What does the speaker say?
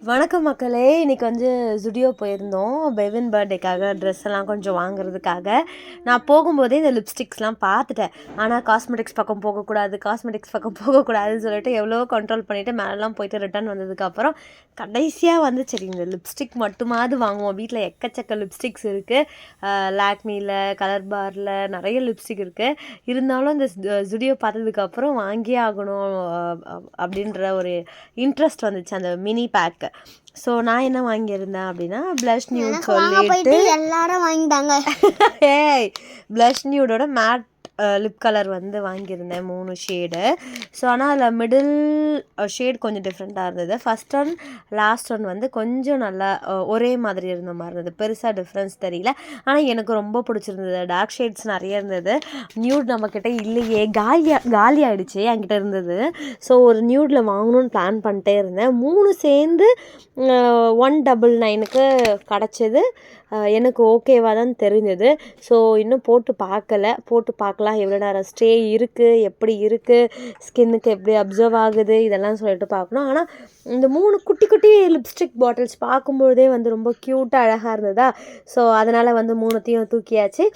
வணக்கம் மக்களே. இன்றைக்கி வந்து ஜுடியோ போயிருந்தோம் பெவின் பர்த்டேக்காக ட்ரெஸ் எல்லாம் கொஞ்சம் வாங்குறதுக்காக. நான் போகும்போதே இந்த லிப்ஸ்டிக்ஸ்லாம் பார்த்துட்டேன். ஆனால் காஸ்மெட்டிக்ஸ் பக்கம் போகக்கூடாதுன்னு சொல்லிட்டு எவ்வளோ கண்ட்ரோல் பண்ணிவிட்டு மேலெலாம் போயிட்டு ரிட்டர்ன் வந்ததுக்கப்புறம் கடைசியாக வந்து சரி இந்த லிப்ஸ்டிக் மட்டுமாவது வாங்குவோம். வீட்டில் எக்கச்சக்க லிப்ஸ்டிக்ஸ் இருக்குது. லாக்மியில், கலர் பாரில் நிறைய லிப்ஸ்டிக் இருக்குது. இருந்தாலும் இந்த ஜுடியோ பார்த்ததுக்கப்புறம் வாங்கியே ஆகணும் அப்படின்ற ஒரு இன்ட்ரெஸ்ட் வந்துச்சு அந்த மினி பேக்கு. ஸோ நான் என்ன வாங்கியிருந்தேன் அப்படின்னா ப்ளஷ் நியூட் சொல்லிட்டு எல்லாரும் வாங்கிட்டாங்க. ஏய் ப்ளஷ் நியூடோட மேட் லிப் கலர் வந்து வாங்கியிருந்தேன் 3 ஷேடு. ஸோ ஆனால் அதில் மிடில் ஷேட் கொஞ்சம் டிஃப்ரெண்ட்டாக இருந்தது. ஃபஸ்ட் ஒன் லாஸ்ட் ஒன் வந்து கொஞ்சம் நல்லா ஒரே மாதிரி இருந்த மாதிரி இருந்தது. பெருசாக டிஃப்ரென்ஸ் தெரியல. ஆனால் எனக்கு ரொம்ப பிடிச்சிருந்தது. டார்க் ஷேட்ஸ் நிறைய இருந்தது. நியூட் நம்மக்கிட்ட இல்லையே, காலி ஆகிடுச்சு என்கிட்ட இருந்தது. ஸோ ஒரு நியூடில் வாங்கணும்னு பிளான் பண்ணிட்டே இருந்தேன். 3 சேர்ந்து 199க்கு கிடச்சிது. எனக்கு ஓகேவாக தான் தெரிஞ்சது. ஸோ இன்னும் போட்டு பார்க்கலாம் எவ்வளோ நேரம் ஸ்டே இருக்குது, எப்படி இருக்குது, ஸ்கின்னுக்கு எப்படி அப்சர்வ் ஆகுது, இதெல்லாம் சொல்லிட்டு பார்க்கணும். ஆனால் இந்த 3 குட்டி குட்டி லிப்ஸ்டிக் பாட்டில்ஸ் பார்க்கும்பொழுதே வந்து ரொம்ப க்யூட்டாக அழகாக இருந்ததா. ஸோ அதனால் வந்து 3த்தையும் தூக்கியாச்சு.